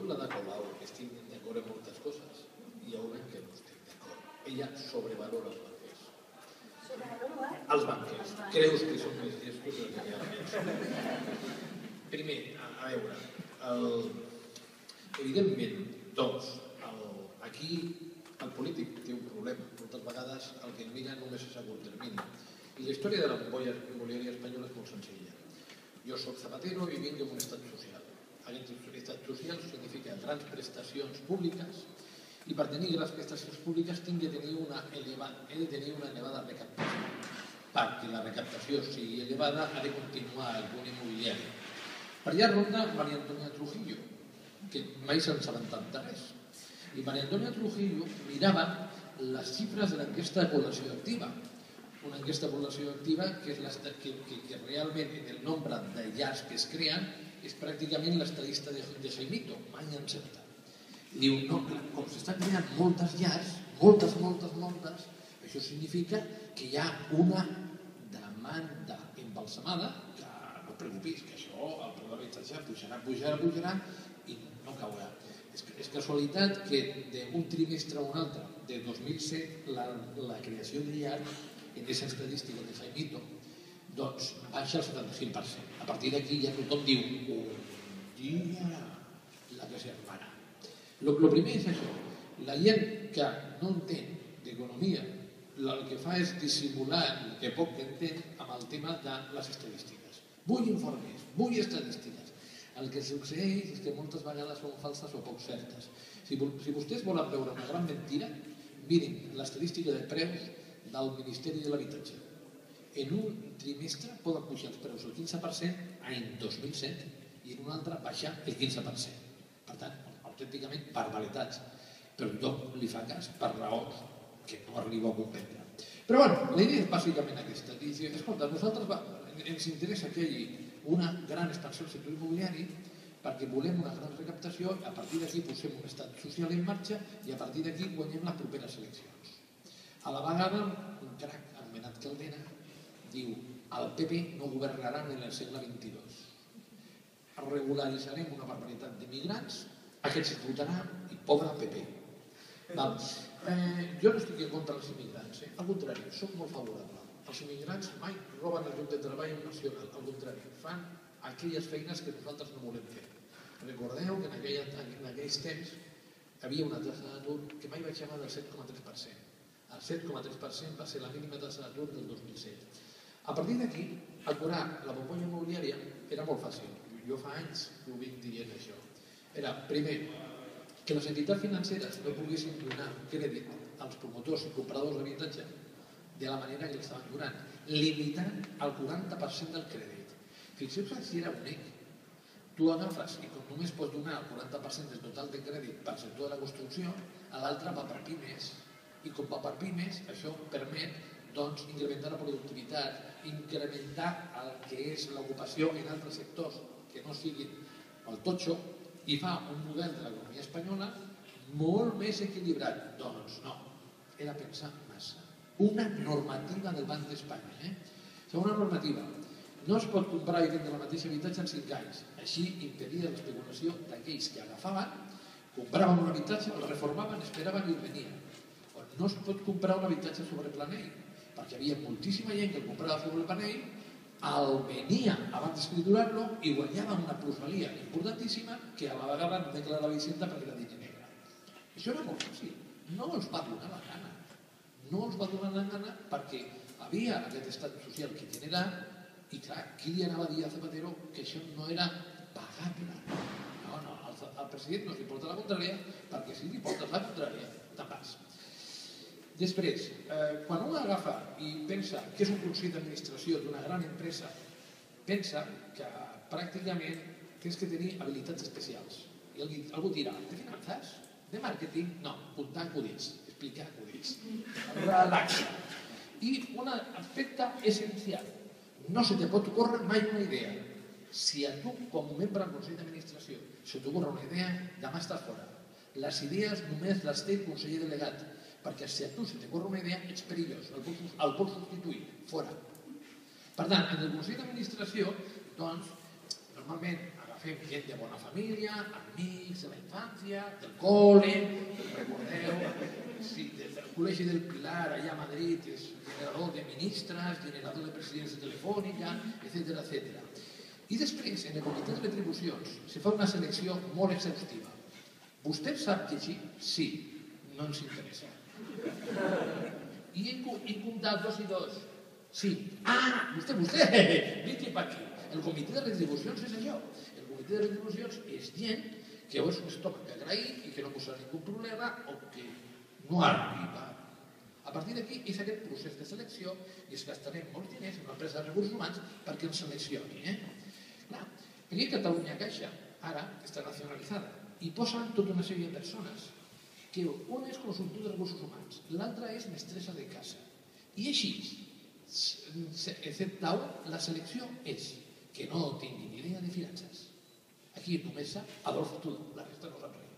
la de Colau estic d'acord en moltes coses, ja ho veig que no estic d'acord. Ella sobrevalora els banquers. Sobrevalora? Els banquers. Creus que són més llestos del que realment. Primer, a veure, evidentment, doncs, aquí el polític té un problema. Moltes vegades el que mira només és a curt termini. I la història de la bombolla immobiliària espanyola és molt senzilla. Jo soc Zapatero i vinc d'un estat social. Aquest estat social significa grans prestacions públiques i per tenir grans prestacions públiques he de tenir una elevada recaptació. Perquè la recaptació sigui elevada ha de continuar el boom immobiliari. Per allà ronda María Antonia Trujillo, que mai se'n sabentat de res. I María Antonia Trujillo mirava les xifres de l'enquesta de població activa. Una enquesta de població activa que realment en el nombre de llars que es creen és pràcticament l'estadista de Jaimito, mai encerta. I diu, no, com s'estan creant moltes llars, moltes, això significa que hi ha una demanda embalsamada, que no et preocupis, que això, el preu de l'habitatge pujarà i no caurà. És casualitat que d'un trimestre a un altre, de 2007, la creació de llars en aquesta estadística de Jaimito, doncs baixa el 75%. A partir d'aquí ja tothom diu, un dia la que s'hermana. El primer és això. La gent que no entén d'economia el que fa és dissimular el que poc que entén amb el tema de les estadístiques. Vull informes, vull estadístiques. El que succeeix és que moltes vegades són falses o poc certes. Si vostès volen veure una gran mentira, mirin l'estadística de preus del Ministeri de l'Habitatge. En un trimestre poden pujar els preus el 15% any 2007 i en un altre baixar el 15%. Per tant, autènticament barbaritats. Però tothom li fa cas per raons que no arriba a comprendre. Però bueno, la idea és bàsicament aquesta. Diu, escolta, a nosaltres ens interessa que hi hagi una gran expansió del sector immobiliari perquè volem una gran recaptació i a partir d'aquí posem un estat social en marxa i a partir d'aquí guanyem les properes eleccions. A la vegada, un crac anomenat Caldera diu el PP no governaran en el segle XXII. Regularitzarem una barbaritat d'immigrants, aquests es votaran i pobre PP. Jo no estic en contra dels immigrants, al contrari, soc molt favorable. Els immigrants mai roben el lloc de treball nacional, al contrari, fan aquelles feines que nosaltres no volem fer. Recordeu que en aquells temps hi havia una taxa d'atur que mai baixava del 7,3%. El 7,3% va ser la mínima taxa d'atur del 2007. A partir d'aquí, aturar la bombolla immobiliària era molt fàcil. Jo fa anys que ho vinc dient això. Era, primer, que les entitats financeres no poguessin donar crèdit als promotors i compradors d'habitatge de la manera que l'estaven donant, limitant el 40% del crèdit. Fixeu-vos si era únic. Tu agafes i com només pots donar el 40% del total de crèdit pel sector de la construcció, a l'altre va per pimes. I com va per pimes, això permet incrementar la productivitat, incrementar el que és l'ocupació en altres sectors que no siguin el totxo i fa un model de l'economia espanyola molt més equilibrat. Doncs no, era pensar massa. Una normativa del Banc d'Espanya. Segona normativa, no es pot comprar i vendre el mateix habitatge en 5 anys. Així impedia l'especulació d'aquells que agafaven, compraven un habitatge, el reformaven, esperaven i el venien. No es pot comprar un habitatge sobre planell, perquè hi havia moltíssima gent que el comprava sobre planell, el venia abans d'escriturar-lo i guanyava una plusvalia importantíssima que a la vegada no declarava Hisenda perquè era diner negre. Això era molt fàcil. No els va donar la gana. No els va donar la gana perquè havia aquest estat social que generar i clar, qui li anava a dir a Zapatero que això no era pagable? No, al president no li porta la contrària perquè si li portes la contrària, te'n vas. Després, quan un agafa i pensa que és un consell d'administració d'una gran empresa, pensa que pràcticament tens que tenir habilitats especials. I algú dirà, de finances? De màrqueting? No, comptar acudits, explicar acudits. Relaxa. I un aspecte essencial. No se te pot ocórrer mai una idea. Si a tu, com a membre del consell d'administració, se t'ocorre una idea, demà estàs fora. Les idees només les té el conseller delegat. Perquè si a tu se t'ocorre una idea, ets perillós, el pots substituir, fora. Per tant, en el consell d'administració, doncs, normalment agafem fem gent de bona família, amics de la infància, del col·le, recordeu, del Col·legi del Pilar, allà a Madrid, és generador de ministres, generador de presidència telefònica, etc. I després, en el comitè de retribucions, se fa una selecció molt exhaustiva. Vostè sap llegir? Sí, no ens interessa. I he comptat 2 i 2. Sí. Ah, vostè, vingui per aquí. El comitè de retribucions és això. El comitè de retribucions és gent que o es toca que agrair i que no posa ningú problema o que no arriba. A partir d'aquí és aquest procés de selecció i es gastarem molts diners en una empresa de recursos humans perquè ens seleccioni. Clar, perquè Catalunya Caixa ara està nacionalitzada i posen tota una sèrie de persones que una és consultor de recursos humans, l'altra és mestressa de casa. I així, excepte la selecció és que no tingui ni idea de finances. Aquí només sap Adolf Tudor, la resta no sap res.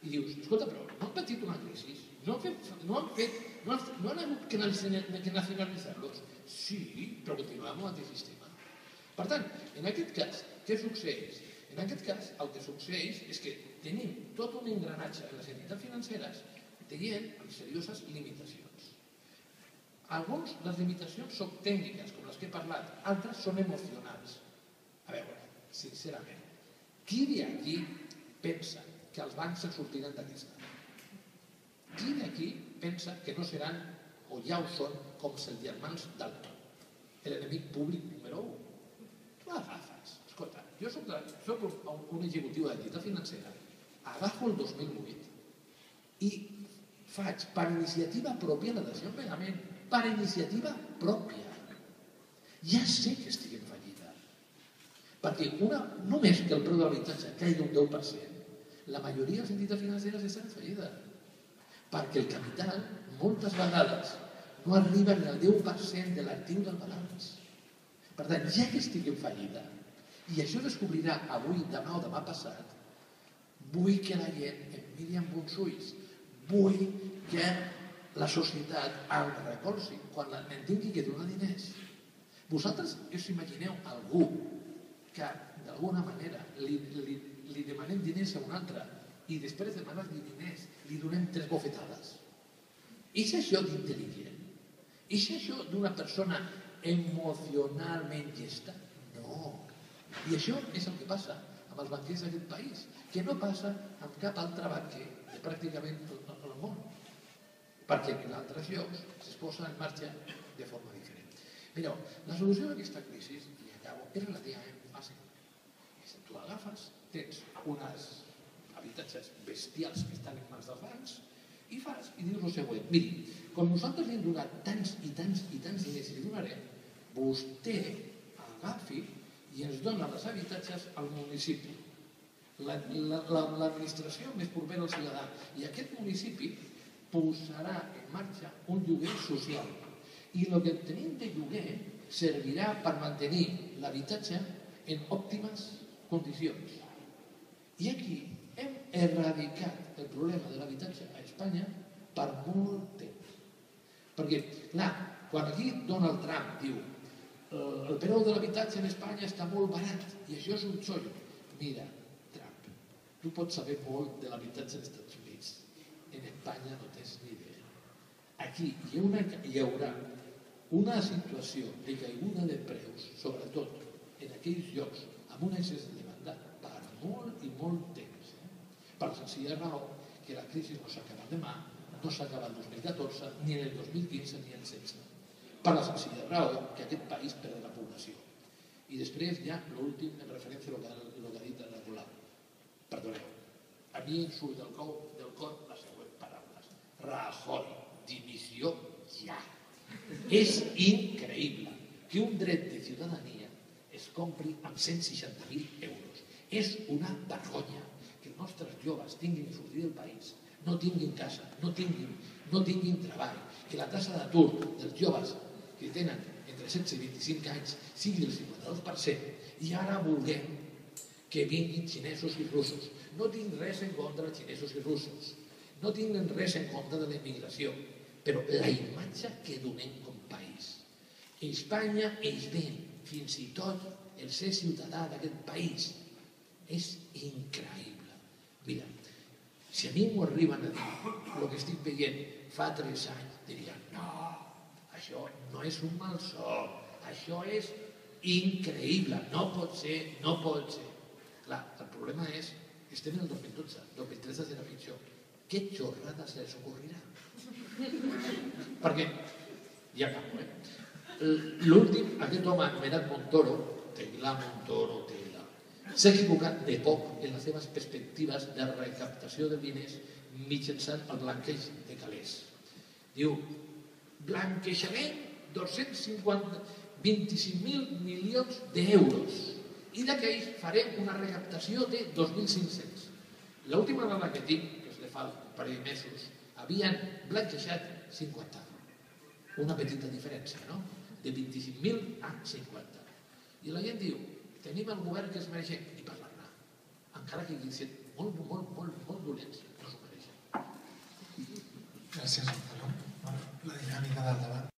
I dius, escolta, però no han patit una crisi? No han hagut que nacionalitzar-los? Sí, però continuem amb el sistema. Per tant, en aquest cas, què succeeix? En aquest cas, el que succeeix és que tenim tot un engranatge en les entitats financeres de gent amb serioses limitacions. Alguns, les limitacions són tècniques, com les que he parlat, altres són emocionals. A veure, sincerament, qui d'aquí pensa que els bancs se'n sortiran d'aquesta? Qui d'aquí pensa que no seran, o ja ho són, com els germans Dalton, l'enemic públic número 1? Tu agafes, escolta, jo soc un executiu d'entitat financera, agafo el 2008 i faig per iniciativa pròpia la dació en pagament, per iniciativa pròpia. Ja sé que estic en fallida. Perquè només que el preu de l'habitatge caigui un 10%, la majoria de les entitats financeres estan en fallida. Perquè el capital, moltes vegades, no arriba ni al 10% de l'actiu del balanç. Per tant, ja que estic en fallida, i això es descobrirà avui, demà o demà passat, vull que la gent em miri amb bons ulls. Vull que la societat el recolzi quan em tingui que donar diners. Vosaltres us imagineu algú que d'alguna manera li demanem diners a un altre i després de demanar-li diners li donem 3 bofetades? És això d'intel·ligent? És això d'una persona emocionalment llesta? No. I això és el que passa amb els banquers d'aquest país, que no passa amb cap altre banquer de pràcticament tot el món, perquè en altres llocs es posa en marxa de forma diferent. Mireu, la solució d'aquesta crisi, i acabo, és relativament fàcil. Tu agafes, tens uns habitatges bestials que estan en mans dels bancs i dius el següent. Miri, com nosaltres li hem donat tants i tants i tants diners i li donarem, vostè agafi i ens dona els habitatges al municipi. L'administració més propera al ciutadà. I aquest municipi posarà en marxa un lloguer social. I el que tenim de lloguer servirà per mantenir l'habitatge en òptimes condicions. I aquí hem erradicat el problema de l'habitatge a Espanya per molt temps. Perquè, clar, quan aquí Donald Trump diu el preu de l'habitatge en Espanya està molt barat i això és un xollo. Mira, Trump, tu pots saber molt de l'habitatge als Estats Units. En Espanya no tens ni idea. Aquí hi haurà una situació de caiguda de preus, sobretot en aquells llocs amb un excés de demanda, per molt i molt temps. Per la senzilla raó que la crisi no s'acaba demà, no s'acaba el 2014, ni en el 2015 ni en el 2016. Per la senzilla raó que aquest país perd la població. I després ja l'últim en referència a el que ha dit la Colau. Perdoneu, a mi em surt del cor les següents paraules. Rajoy, dimissió ja. És increïble que un dret de ciutadania es compri amb 160.000 euros. És una vergonya que els nostres joves tinguin que sortir del país, no tinguin casa, no tinguin treball, que la taxa d'atur dels joves que tenen entre 16 i 25 anys sigui del 52% i ara vulguem que vinguin xinesos i russos. No tinc res en contra dels xinesos i russos, no tinc res en contra de la immigració, però la imatge que donem com a país. Espanya es ven fins i tot el ser ciutadà d'aquest país és increïble. Mira, si a mi m'ho arriben a dir el que estic veient fa 3 anys, diria, no, això no és un malson, això és increïble, no pot ser, no pot ser. Clar, el problema és que estem en el 2012, el 2013 serà pitjor. Què xorrada se les ocorrirà? Perquè, ja acabo, l'últim, aquest home anomenat Montoro, Tela Montoro, Tela, s'ha equivocat de poc en les seves perspectives de recaptació de diners mitjançant el blanqueig de calés. Diu, blanquejarem 25.000 milions d'euros i d'aquells farem una recaptació de 2.500. L'última dada que tinc, que és de fa un parell de mesos, havien blanquejat 50. Una petita diferència, no? De 25.000 a 50. I la gent diu, tenim el govern que es mereixem, i parlar-ne. Encara que hagin set molt dolents, no s'ho mereixen. Gràcies, Gonzalo. La dinàmica del debat.